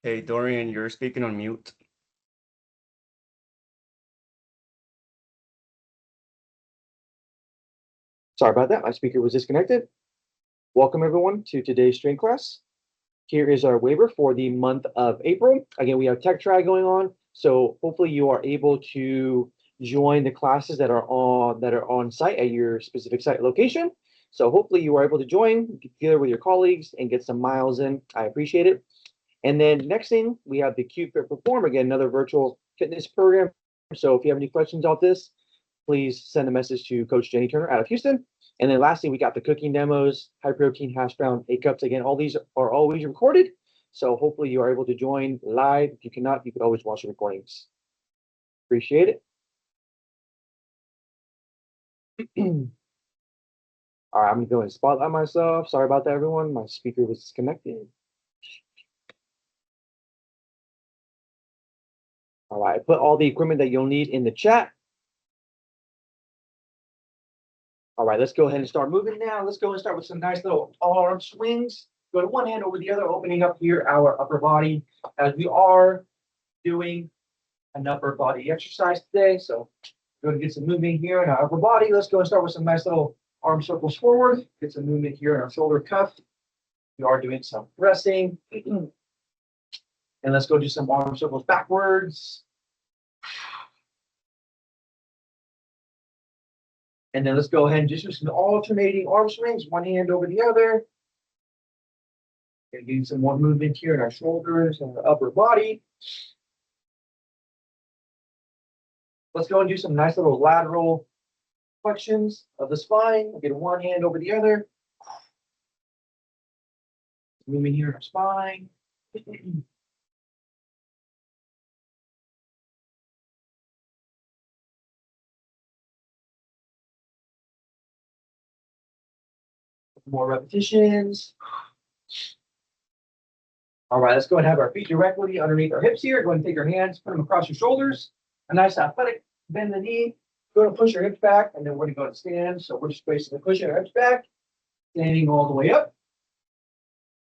Hey, Dorian, you're speaking on mute. Sorry about that. My speaker was disconnected. Welcome everyone to today's strength class. Here is our waiver for the month of April. Again, we have tech try going on, so hopefully you are able to join the classes that are on site at your specific site location. So hopefully you are able to join, get together with your colleagues and get some miles in. I appreciate it. And then next thing, we have the Cube Fit Perform, again, another virtual fitness program. So if you have any questions about this, please send a message to Coach Jenny Turner out of Houston. And then lastly, we got the cooking demos, high protein hash brown, 8 cups. Again, all these are always recorded. So hopefully you are able to join live. If you cannot, you could always watch the recordings. Appreciate it. All right, I'm gonna go and spotlight myself. Sorry about that, everyone. My speaker was disconnected. All right, put all the equipment that you'll need in the chat. All right, let's go ahead and start moving now. Let's go and start with some nice little arm swings. Go to one hand over the other, opening up here our upper body as we are doing an upper body exercise today. So go to get some movement here in our upper body. Let's go and start with some nice little arm circles forward. Get some movement here in our shoulder cuff. We are doing some pressing. And let's go do some arm circles backwards. And then let's go ahead and just do some alternating arm swings, one hand over the other. And do some more movement here in our shoulders and our upper body. Let's go and do some nice little lateral flexions of the spine. We'll get one hand over the other. Moving here in our spine. More repetitions. All right, let's go and have our feet directly underneath our hips here. Go ahead and take your hands, put them across your shoulders. A nice athletic bend the knee. Go to push your hips back, and then we're going to go to stand. So we're just basically pushing our hips back, standing all the way up.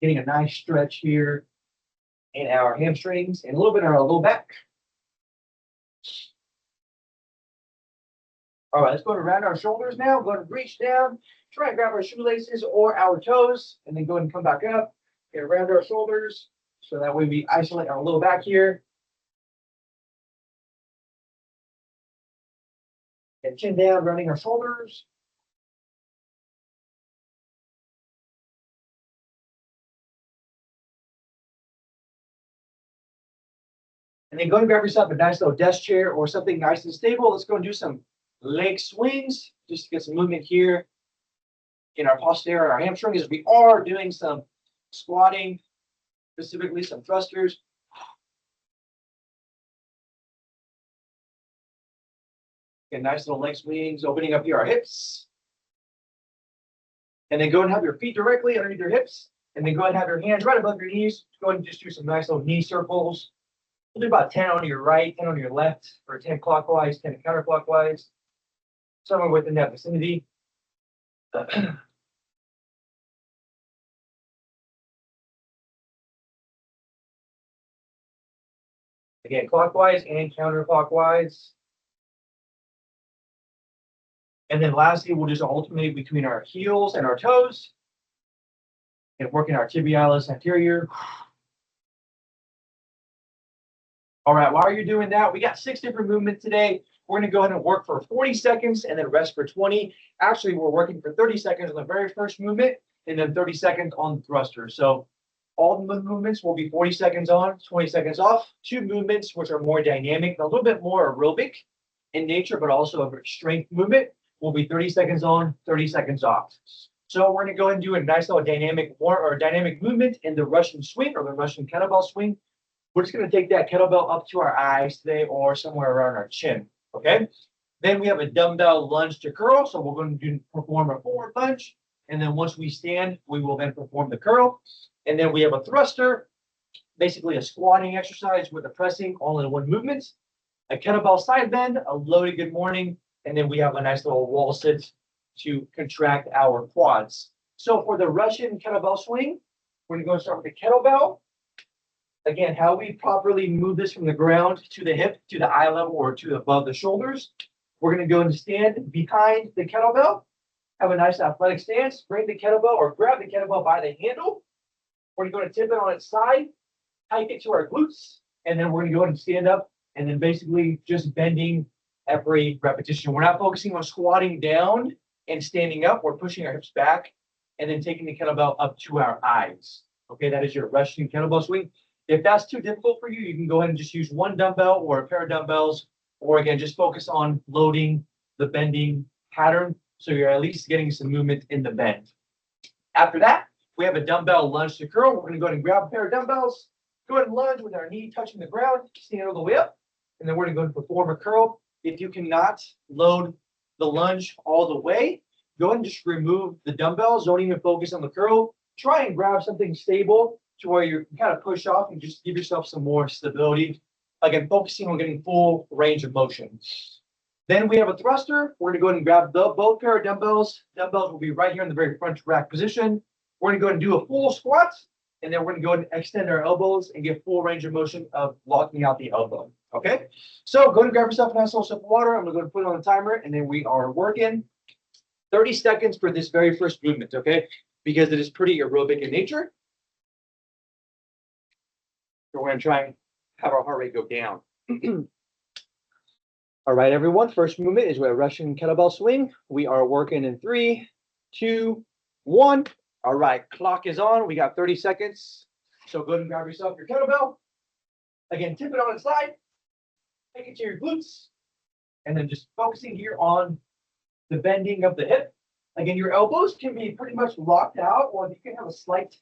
Getting a nice stretch here in our hamstrings and a little bit in our low back. All right, let's go around our shoulders now. Go to reach down, try and grab our shoelaces or our toes, and then go ahead and come back up. Get around our shoulders, so that way we isolate our low back here. And chin down, rounding our shoulders. And then go and grab yourself a nice little desk chair or something nice and stable. Let's go and do some leg swings, just to get some movement here in our posterior and our hamstrings, as we are doing some squatting, specifically some thrusters. Get nice little leg swings, opening up here our hips. And then go and have your feet directly underneath your hips. And then go ahead and have your hands right above your knees. Go ahead and just do some nice little knee circles. We'll do about 10 on your right, 10 on your left, or 10 clockwise, 10 counterclockwise. Somewhere within that vicinity. Again, clockwise and counterclockwise. And then lastly, we'll just alternate between our heels and our toes. And working our tibialis anterior. All right, while you're doing that, we got 6 different movements today. We're going to go ahead and work for 40 seconds and then rest for 20. Actually, we're working for 30 seconds on the very first movement and then 30 seconds on the thruster. So all the movements will be 40 seconds on, 20 seconds off. 2 movements, which are more dynamic, a little bit more aerobic in nature, but also a strength movement, will be 30 seconds on, 30 seconds off. So we're going to go ahead and do a nice little dynamic movement in the Russian swing or the Russian kettlebell swing. We're just going to take that kettlebell up to our eyes today or somewhere around our chin. Okay. Then we have a dumbbell lunge to curl. So we're going to perform a forward lunge. And then once we stand, we will then perform the curl. And then we have a thruster, basically a squatting exercise with a pressing all in one movement, a kettlebell side bend, a loaded good morning. And then we have a nice little wall sit to contract our quads. So for the Russian kettlebell swing, we're going to go start with the kettlebell. Again, how we properly move this from the ground to the hip, to the eye level, or to above the shoulders. We're going to go and stand behind the kettlebell, have a nice athletic stance, bring the kettlebell or grab the kettlebell by the handle. We're going to tip it on its side, hike it to our glutes, and then we're going to go ahead and stand up and then basically just bending every repetition. We're not focusing on squatting down and standing up. We're pushing our hips back and then taking the kettlebell up to our eyes. Okay, that is your Russian kettlebell swing. If that's too difficult for you, you can go ahead and just use one dumbbell or a pair of dumbbells, or again, just focus on loading the bending pattern so you're at least getting some movement in the bend. After that, we have a dumbbell lunge to curl. We're going to go ahead and grab a pair of dumbbells, go ahead and lunge with our knee touching the ground, stand all the way up, and then we're going to go and perform a curl. If you cannot load the lunge all the way, go ahead and just remove the dumbbells. Don't even focus on the curl. Try and grab something stable to where you kind of push off and just give yourself some more stability. Again, focusing on getting full range of motion. Then we have a thruster. We're going to go ahead and grab both pair of dumbbells. Dumbbells will be right here in the very front rack position. We're going to go ahead and do a full squat, and then we're going to go ahead and extend our elbows and get full range of motion of blocking out the elbow. Okay, so go ahead and grab yourself a nice little sip of water. I'm going to go ahead and put it on the timer, and then we are working 30 seconds for this very first movement, okay? Because it is pretty aerobic in nature. So we're going to try and have our heart rate go down. All right, everyone. First movement is a Russian kettlebell swing. We are working in 3, 2, 1. All right, clock is on. We got 30 seconds. So go ahead and grab yourself your kettlebell. Again, tip it on its side. Take it to your glutes. And then just focusing here on the bending of the hip. Again, your elbows can be pretty much locked out, or you can have a slight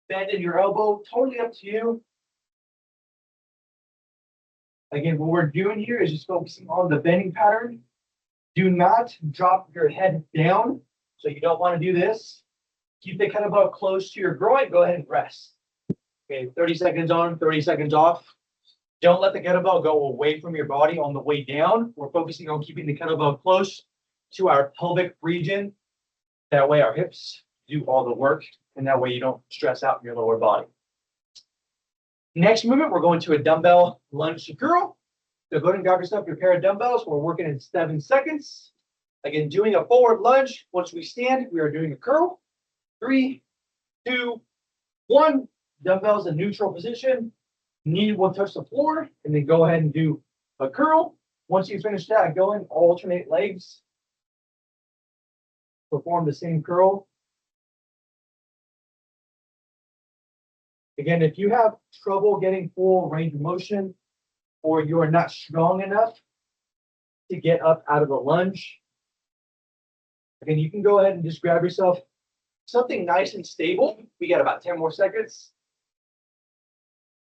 bend in your elbow. Totally up to you. Again, what we're doing here is just focusing on the bending pattern. Do not drop your head down. So you don't want to do this. Keep the kettlebell close to your groin. Go ahead and rest. Okay, 30 seconds on, 30 seconds off. Don't let the kettlebell go away from your body on the way down. We're focusing on keeping the kettlebell close to our pelvic region. That way our hips do all the work, and that way you don't stress out your lower body. Next movement, we're going to a dumbbell lunge to curl. So go ahead and grab yourself your pair of dumbbells. We're working in 7 seconds. Again, doing a forward lunge. Once we stand, we are doing a curl. 3, 2, 1. Dumbbells in neutral position. Knee will touch the floor, and then go ahead and do a curl. Once you finish that, go and alternate legs. Perform the same curl. Again, if you have trouble getting full range of motion, or you are not strong enough to get up out of a lunge, again, you can go ahead and just grab yourself something nice and stable. We got about 10 more seconds.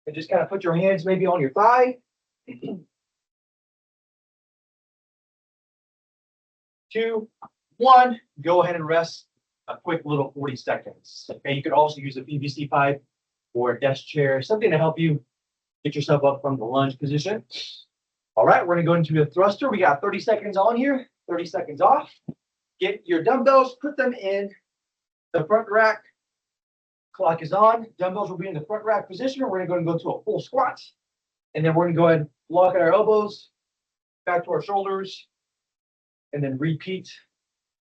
And just kind of put your hands maybe on your thigh. 2, 1, go ahead and rest a quick little 40 seconds. Okay, you could also use a PVC pipe or a desk chair, something to help you get yourself up from the lunge position. All right, we're gonna go into a thruster. We got 30 seconds on here, 30 seconds off. Get your dumbbells, put them in the front rack. Clock is on. Dumbbells will be in the front rack position. We're gonna go to a full squat. And then we're gonna go ahead and lock at our elbows, back to our shoulders, and then repeat.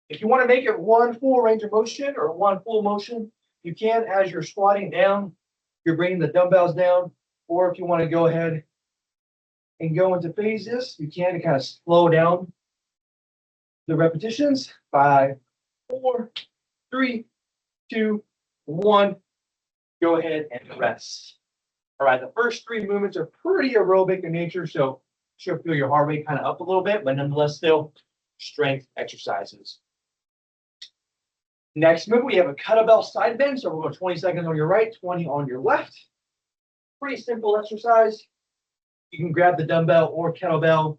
If you wanna make it one full range of motion or one full motion, you can as you're squatting down. You're bringing the dumbbells down, or if you want to go ahead and go into phases, you can to kind of slow down the repetitions. 5, 4, 3, 2, 1. Go ahead and rest. All right, the first 3 movements are pretty aerobic in nature, so you'll feel your heart rate kind of up a little bit, but nonetheless still strength exercises. Next move, we have a kettlebell side bend. So we'll go 20 seconds on your right, 20 on your left. Pretty simple exercise. You can grab the dumbbell or kettlebell.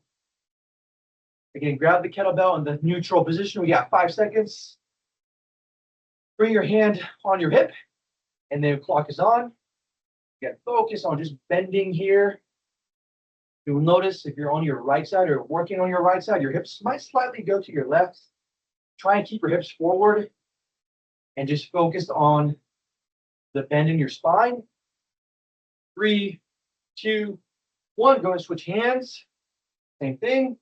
Again, grab the kettlebell in the neutral position. We got 5 seconds. Bring your hand on your hip, and then the clock is on. Get focus on just bending here. You'll notice if you're on your right side or working on your right side, your hips might slightly go to your left. Try and keep your hips forward. And just focus on the bend in your spine. 3, 2, 1. Go and switch hands. Same thing.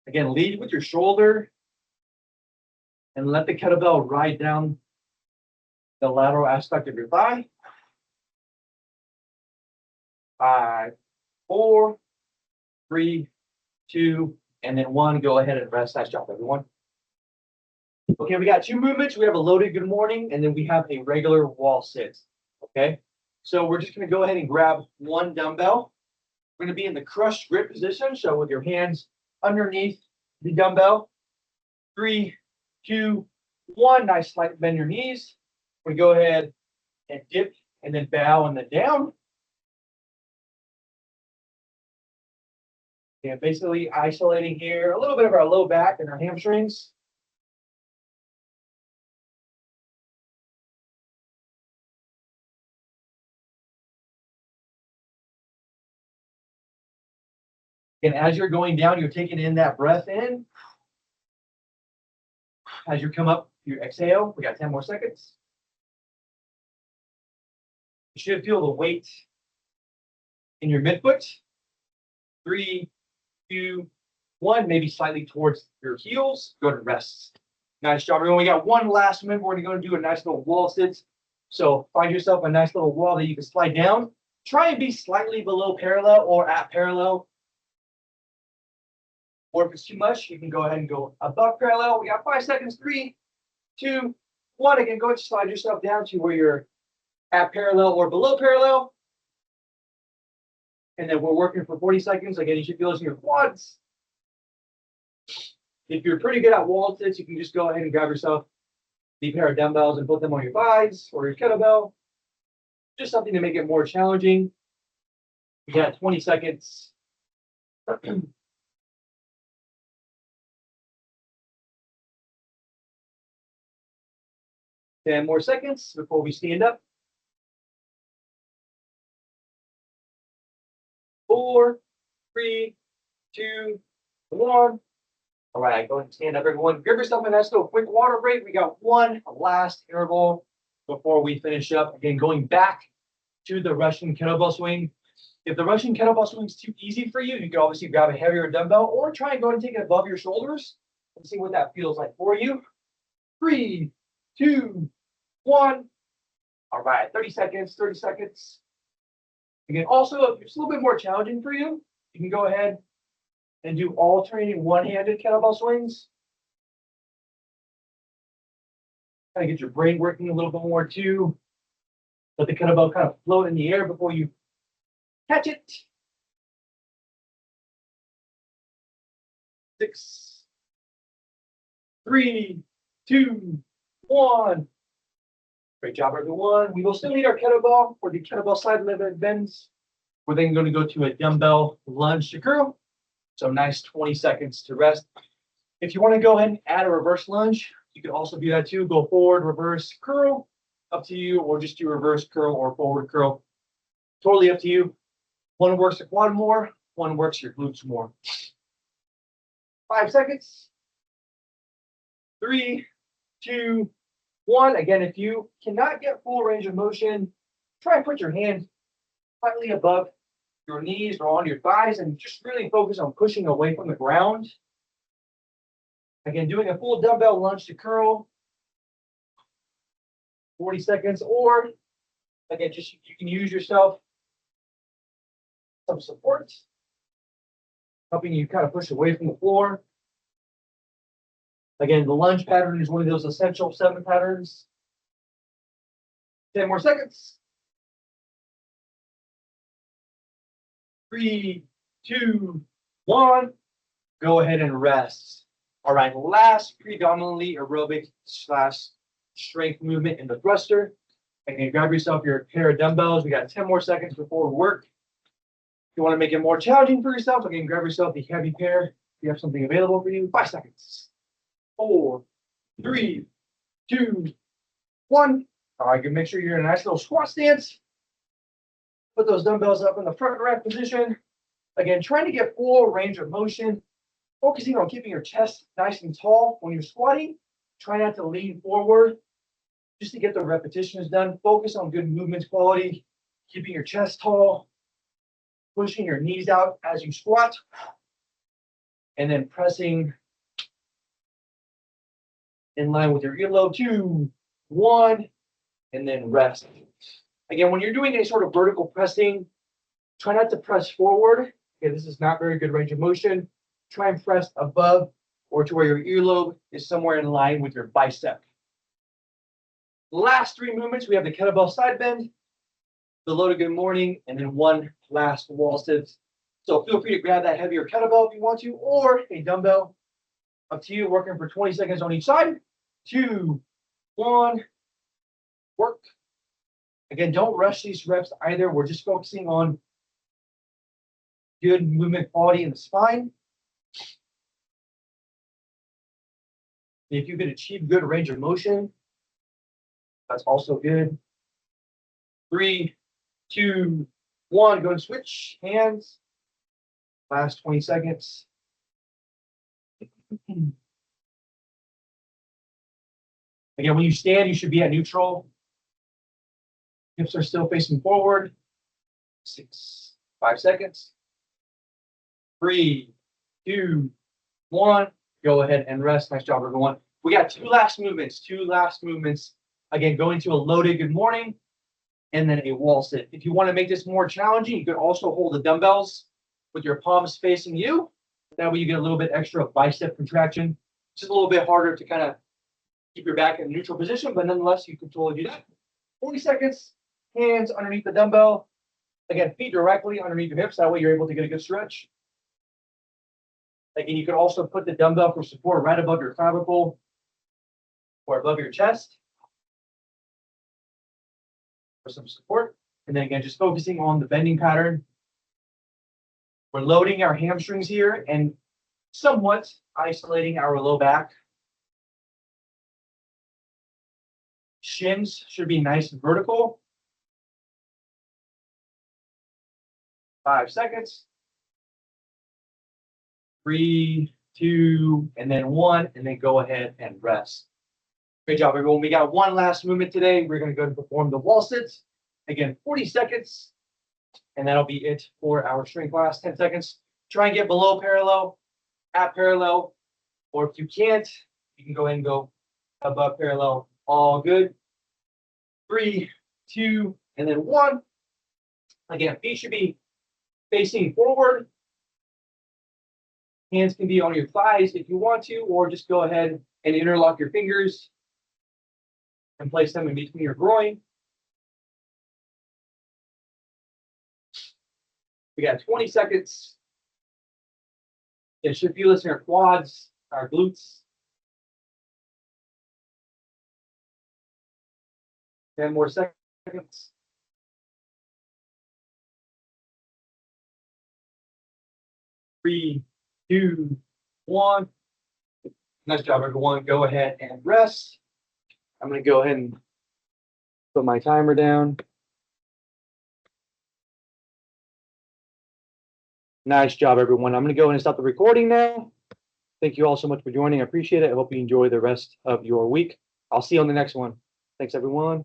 Again, lead with your shoulder and let the kettlebell ride down the lateral aspect of your thigh. 5, 4, 3, 2, and then 1. Go ahead and rest. Nice job, everyone. Okay, we got 2 movements. We have a loaded good morning, and then we have a regular wall sit. Okay, so we're just going to go ahead and grab 1 dumbbell. We're going to be in the crushed grip position. So with your hands underneath the dumbbell. 3, 2, 1. Nice slight bend your knees. We go ahead and dip and then bow and then down. And basically isolating here a little bit of our low back and our hamstrings. And as you're going down, you're taking in that breath in. As you come up, you exhale. We got 10 more seconds. You should feel the weight in your midfoot. 3, 2, 1. Maybe slightly towards your heels. Go to rest. Nice job, everyone. We got 1 last minute. We're going to go and do a nice little wall sit. So find yourself a nice little wall that you can slide down. Try and be slightly below parallel or at parallel. Or if it's too much, you can go ahead and go above parallel. We got 5 seconds. 3, 2, 1. Again, go ahead and slide yourself down to where you're at parallel or below parallel. And then we're working for 40 seconds. Again, you should feel this in your quads. If you're pretty good at wall sits, you can just go ahead and grab yourself the pair of dumbbells and put them on your thighs or your kettlebell. Just something to make it more challenging. We got 20 seconds. 10 more seconds before we stand up. 4, 3, 2, 1. All right, go ahead and stand up, everyone. Give yourself a nice little quick water break. We got 1 last interval before we finish up. Again, going back to the Russian kettlebell swing. If the Russian kettlebell swing is too easy for you, you can obviously grab a heavier dumbbell or try and go and take it above your shoulders and see what that feels like for you. 3, 2, 1. All right, 30 seconds, 30 seconds. Again, also, if it's a little bit more challenging for you, you can go ahead and do alternating one-handed kettlebell swings. Kind of get your brain working a little bit more too. Let the kettlebell kind of float in the air before you catch it. 6, 3, 2, 1. Great job, everyone. We will still need our kettlebell for the kettlebell side limit bends. We're then going to go to a dumbbell lunge to curl. So nice 20 seconds to rest. If you want to go ahead and add a reverse lunge, you can also do that too. Go forward, reverse, curl. Up to you, or just do reverse curl or forward curl. Totally up to you. One works the quad more, one works your glutes more. 5 seconds. 3, 2, 1. Again, if you cannot get full range of motion, try and put your hands slightly above your knees or on your thighs and just really focus on pushing away from the ground. Again, doing a full dumbbell lunge to curl. 40 seconds, or again, just you can use yourself some support, helping you kind of push away from the floor. Again, the lunge pattern is one of those essential 7 patterns. 10 more seconds. 3, 2, 1. Go ahead and rest. All right, last predominantly aerobic / strength movement in the thruster. Again, grab yourself your pair of dumbbells. We got 10 more seconds before work. If you want to make it more challenging for yourself, again, grab yourself the heavy pair. If you have something available for you, 5 seconds. 4, 3, 2, 1. All right, make sure you're in a nice little squat stance. Put those dumbbells up in the front rack position. Again, trying to get full range of motion, focusing on keeping your chest nice and tall when you're squatting. Try not to lean forward just to get the repetitions done. Focus on good movement quality. keeping your chest tall, pushing your knees out as you squat, and then pressing in line with your earlobe. 2, 1, and then rest. Again, when you're doing any sort of vertical pressing, try not to press forward. Okay, this is not very good range of motion. Try and press above or to where your earlobe is somewhere in line with your bicep. Last 3 movements, we have the kettlebell side bend, the loaded good morning, and then one last wall sit. So feel free to grab that heavier kettlebell if you want to, or a dumbbell. Up to you, working for 20 seconds on each side. 2, 1, work. Again, don't rush these reps either. We're just focusing on good movement quality in the spine. If you can achieve good range of motion, that's also good. 3, 2, 1, go and switch hands. Last 20 seconds. Again, when you stand, you should be at neutral. Hips are still facing forward. 6, 5 seconds. 3, 2, 1. Go ahead and rest. Nice job, everyone. We got 2 last movements. Again, going to a loaded good morning and then a wall sit. If you want to make this more challenging, you could also hold the dumbbells with your palms facing you. That way you get a little bit extra bicep contraction. Just a little bit harder to kind of keep your back in a neutral position, but nonetheless, you can totally do that. 40 seconds, hands underneath the dumbbell. Again, feet directly underneath your hips. That way you're able to get a good stretch. Again, you can also put the dumbbell for support right above your clavicle or above your chest for some support. And then again, just focusing on the bending pattern. We're loading our hamstrings here and somewhat isolating our low back. Shins should be nice and vertical. 5 seconds. 3, 2, and then 1, and then go ahead and rest. Great job, everyone. We got one last movement today. We're going to go to perform the wall sits. Again, 40 seconds, and that'll be it for our strength class. 10 seconds. Try and get below parallel, at parallel, or if you can't, you can go ahead and go above parallel. All good. 3, 2, and then 1. Again, feet should be facing forward. Hands can be on your thighs if you want to, or just go ahead and interlock your fingers and place them in between your groin. We got 20 seconds. It should feel this in our quads, our glutes. 10 more seconds. 3, 2, 1. Nice job, everyone. Go ahead and rest. I'm going to go ahead and put my timer down. Nice job, everyone. I'm going to go ahead and stop the recording now. Thank you all so much for joining. I appreciate it. I hope you enjoy the rest of your week. I'll see you on the next one. Thanks, everyone.